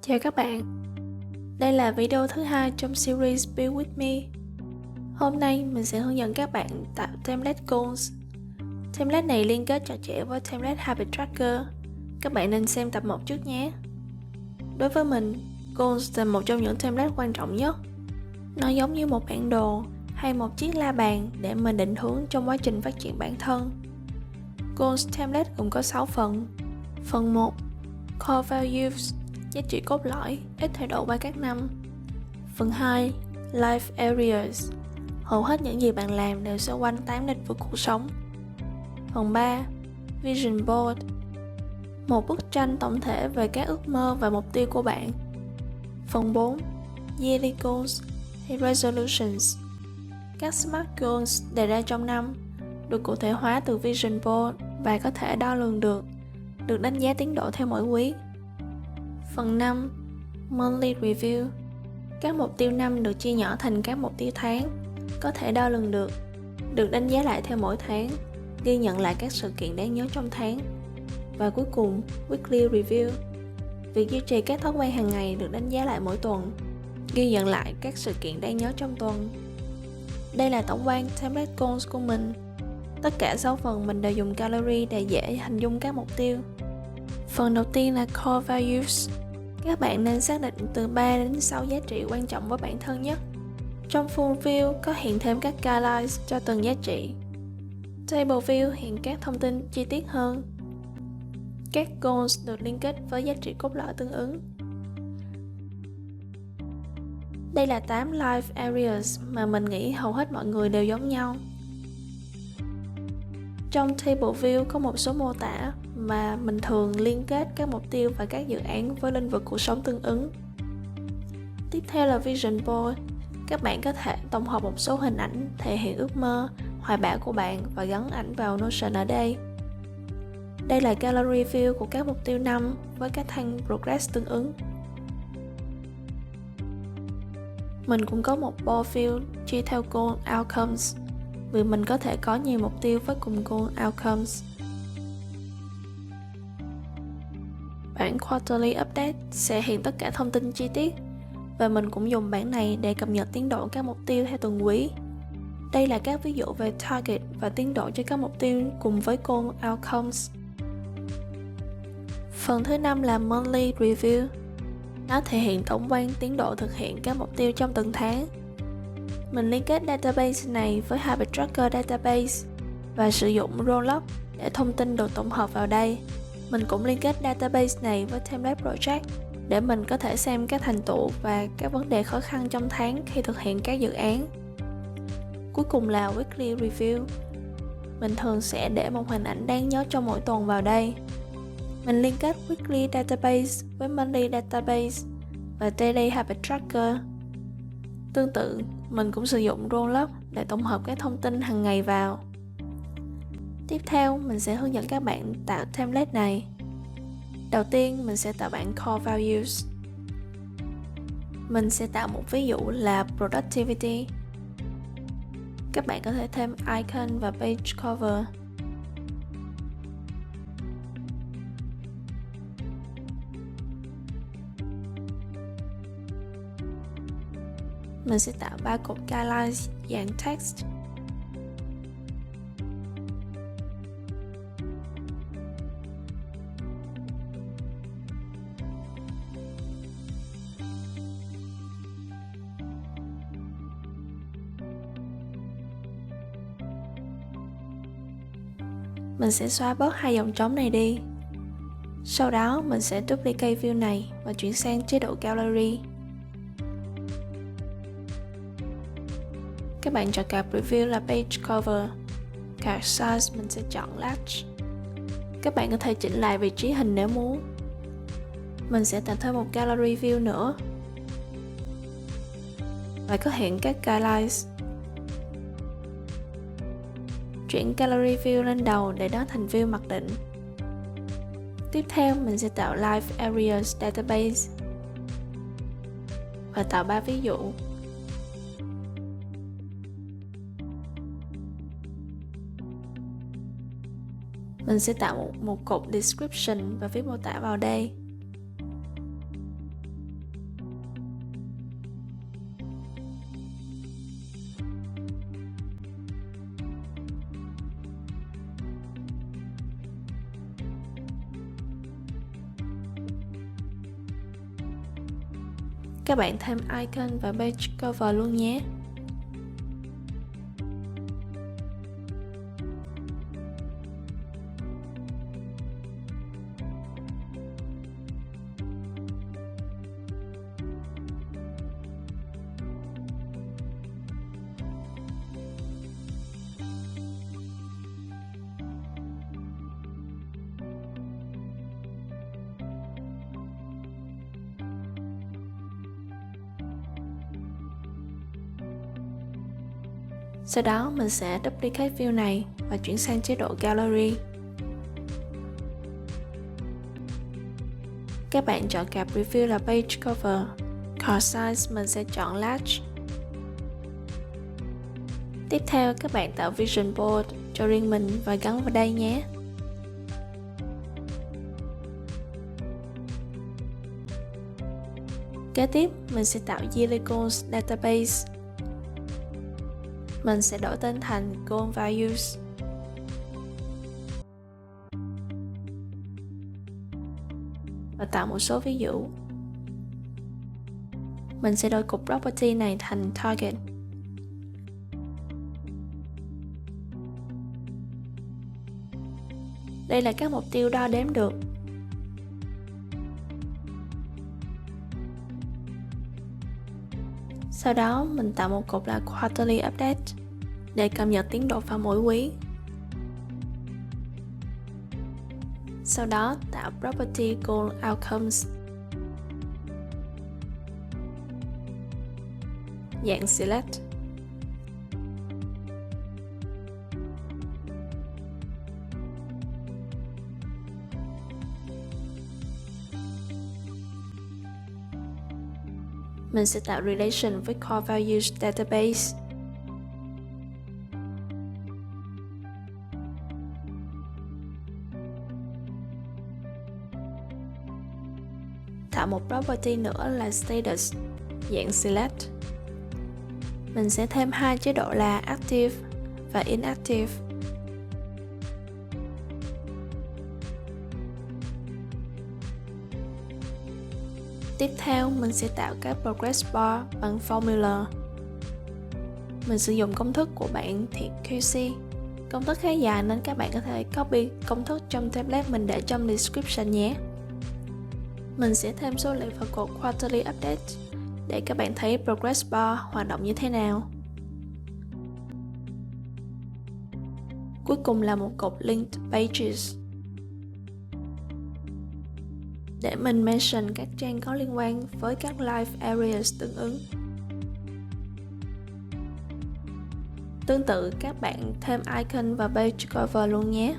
Chào các bạn, đây là video thứ hai trong series Build With Me. Hôm nay mình sẽ hướng dẫn các bạn tạo template goals. Template này liên kết chặt chẽ với template Habit Tracker. Các bạn nên xem tập 1 trước nhé. Đối với mình, goals là một trong những template quan trọng nhất. Nó giống như một bản đồ hay một chiếc la bàn để mình định hướng trong quá trình phát triển bản thân. Goals template gồm có 6 phần. Phần 1, Core Values, giá trị cốt lõi, ít thay đổi qua các năm. Phần 2, Life Areas, hầu hết những gì bạn làm đều xoay quanh 8 lĩnh vực cuộc sống. Phần 3, Vision Board, một bức tranh tổng thể về các ước mơ và mục tiêu của bạn. Phần 4, Yearly Goals hay Resolutions, các SMART Goals đề ra trong năm, được cụ thể hóa từ Vision Board và có thể đo lường được đánh giá tiến độ theo mỗi quý. Phần 5, Monthly Review, các mục tiêu năm được chia nhỏ thành các mục tiêu tháng, có thể đo lường được đánh giá lại theo mỗi tháng, ghi nhận lại các sự kiện đáng nhớ trong tháng. Và cuối cùng, Weekly Review, việc duy trì các thói quen hàng ngày được đánh giá lại mỗi tuần, ghi nhận lại các sự kiện đáng nhớ trong tuần. Đây là tổng quan template goals của mình. Tất cả 6 phần mình đều dùng calorie để dễ hình dung các mục tiêu. Phần đầu tiên là Core Values. Các bạn nên xác định từ 3 đến 6 giá trị quan trọng với bản thân nhất. Trong Full View có hiện thêm các guidelines cho từng giá trị. Table View hiện các thông tin chi tiết hơn. Các goals được liên kết với giá trị cốt lõi tương ứng. Đây là 8 life areas mà mình nghĩ hầu hết mọi người đều giống nhau. Trong Table View có một số mô tả mà mình thường liên kết các mục tiêu và các dự án với lĩnh vực cuộc sống tương ứng. Tiếp theo là Vision Board. Các bạn có thể tổng hợp một số hình ảnh thể hiện ước mơ, hoài bão của bạn và gắn ảnh vào Notion ở đây. Đây là Gallery View của các mục tiêu năm với các thanh Progress tương ứng. Mình cũng có một Board View chia theo Goal Outcomes, vì mình có thể có nhiều mục tiêu với cùng goal outcomes. Bản Quarterly Update sẽ hiện tất cả thông tin chi tiết, và mình cũng dùng bản này để cập nhật tiến độ các mục tiêu theo tuần quý. Đây là các ví dụ về target và tiến độ cho các mục tiêu cùng với goal outcomes. Phần thứ 5 là Monthly Review. Nó thể hiện tổng quan tiến độ thực hiện các mục tiêu trong từng tháng. Mình liên kết database này với Habit Tracker Database và sử dụng Rollup để thông tin được tổng hợp vào đây. Mình cũng liên kết database này với Template Project để mình có thể xem các thành tựu và các vấn đề khó khăn trong tháng khi thực hiện các dự án. Cuối cùng là Weekly Review. Mình thường sẽ để một hình ảnh đáng nhớ trong mỗi tuần vào đây. Mình liên kết Weekly Database với Monthly Database và Daily Habit Tracker. Tương tự, mình cũng sử dụng Rollup để tổng hợp các thông tin hàng ngày vào. Tiếp theo, mình sẽ hướng dẫn các bạn tạo template này. Đầu tiên, mình sẽ tạo bảng Core Values. Mình sẽ tạo một ví dụ là Productivity. Các bạn có thể thêm icon và page cover. Mình sẽ tạo 3 cột guidelines dạng text. Mình sẽ xóa bớt 2 dòng trống này đi. Sau đó mình sẽ duplicate view này và chuyển sang chế độ Gallery. Các bạn chọn card preview là page cover. Card size mình sẽ chọn large. Các bạn có thể chỉnh lại vị trí hình nếu muốn. Mình sẽ tạo thêm một gallery view nữa và có hiện các guidelines. Chuyển gallery view lên đầu để đó thành view mặc định. Tiếp theo mình sẽ tạo Life Areas Database và tạo 3 ví dụ. Mình sẽ tạo một cột description và viết mô tả vào đây. Các bạn thêm icon và page cover luôn nhé. Sau đó mình sẽ duplicate view này và chuyển sang chế độ Gallery. Các bạn chọn card preview là page cover. Card size mình sẽ chọn large. Tiếp theo các bạn tạo vision board cho riêng mình và gắn vào đây nhé. Kế tiếp mình sẽ tạo Yearly Goals Database. Mình sẽ đổi tên thành Goal Values. Và tạo một số ví dụ. Mình sẽ đổi cục property này thành Target. Đây là các mục tiêu đo đếm được. Sau đó mình tạo một cục là Quarterly Update để cập nhật tiến độ vào mỗi quý. Sau đó tạo Property Goal Outcomes dạng Select. Mình sẽ tạo relation với Core Values Database. Tạo một property nữa là Status dạng Select. Mình sẽ thêm hai chế độ là Active và Inactive. Tiếp theo mình sẽ tạo các progress bar bằng formula. Mình sử dụng công thức của bản thiệt QC. Công thức khá dài nên các bạn có thể copy công thức trong template mình để trong description nhé. Mình sẽ thêm số liệu vào cột Quarterly Update để các bạn thấy progress bar hoạt động như thế nào. Cuối cùng là một cột Linked Pages để mình mention các trang có liên quan với các live areas tương ứng. Tương tự các bạn thêm icon và page cover luôn nhé.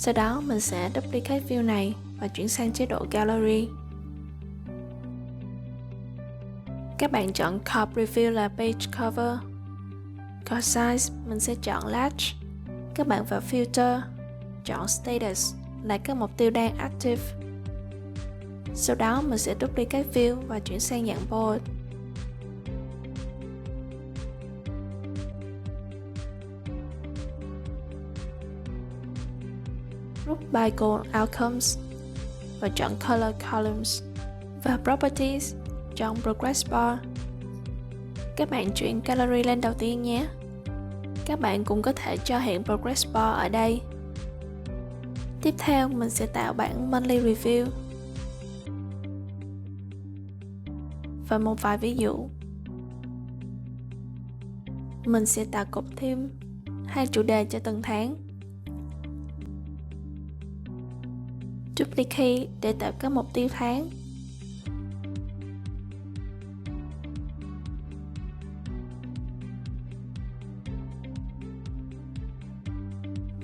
Sau đó mình sẽ duplicate view này và chuyển sang chế độ Gallery. Các bạn chọn Card Preview là Page Cover. Card Size mình sẽ chọn Large. Các bạn vào Filter, chọn Status là các mục tiêu đang active. Sau đó mình sẽ duplicate view và chuyển sang dạng Bold. Group by Goal Outcomes và chọn Color Columns. Và Properties, chọn Progress Bar. Các bạn chuyển Gallery lên đầu tiên nhé. Các bạn cũng có thể cho hiện Progress Bar ở đây. Tiếp theo mình sẽ tạo bảng Monthly Review và một vài ví dụ. Mình sẽ tạo cột theme, hai chủ đề cho từng tháng. Duplicate để tạo các mục tiêu tháng.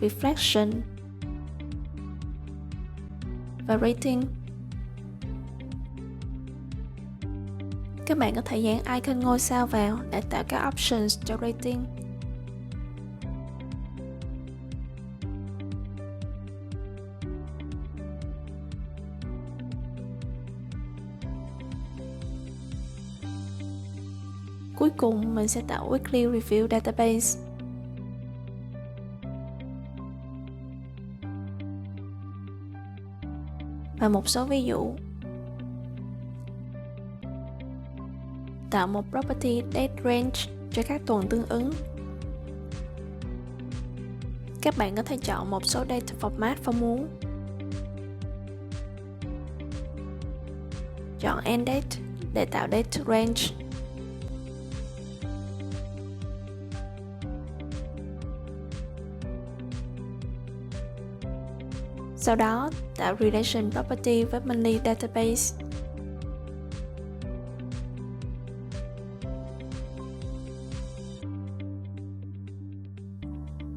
Reflection và Rating. Các bạn có thể dán icon ngôi sao vào để tạo các options cho rating. Cuối cùng mình sẽ tạo Weekly Review Database. Và một số ví dụ. Tạo một property Date Range cho các tuần tương ứng. Các bạn có thể chọn một số data format phong muốn. Chọn End Date để tạo date range. Sau đó, tạo Relation Property với Monthly Database.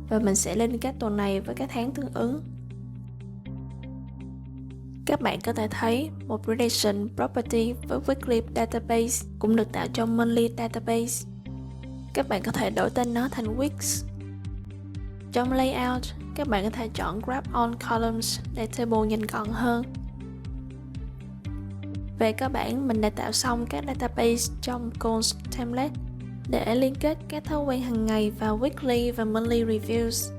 Và mình sẽ link các tuần này với các tháng tương ứng. Các bạn có thể thấy một Relation Property với Weekly Database cũng được tạo trong Monthly Database. Các bạn có thể đổi tên nó thành Weeks. Trong Layout, các bạn có thể chọn Grab on Columns để table nhìn gọn hơn. Về cơ bản, mình đã tạo xong các database trong Goals Template để liên kết các thói quen hàng ngày vào Weekly và Monthly Reviews.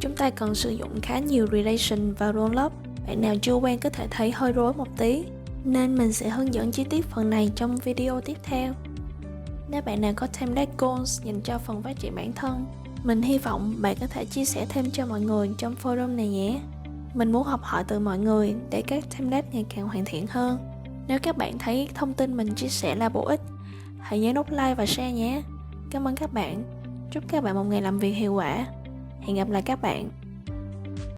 Chúng ta cần sử dụng khá nhiều relation và roll-up. Bạn nào chưa quen có thể thấy hơi rối một tí, nên mình sẽ hướng dẫn chi tiết phần này trong video tiếp theo. Nếu bạn nào có template goals dành cho phần phát triển bản thân, mình hy vọng bạn có thể chia sẻ thêm cho mọi người trong forum này nhé. Mình muốn học hỏi từ mọi người để các template ngày càng hoàn thiện hơn. Nếu các bạn thấy thông tin mình chia sẻ là bổ ích, hãy nhớ nút like và share nhé. Cảm ơn các bạn. Chúc các bạn một ngày làm việc hiệu quả. Hẹn gặp lại các bạn.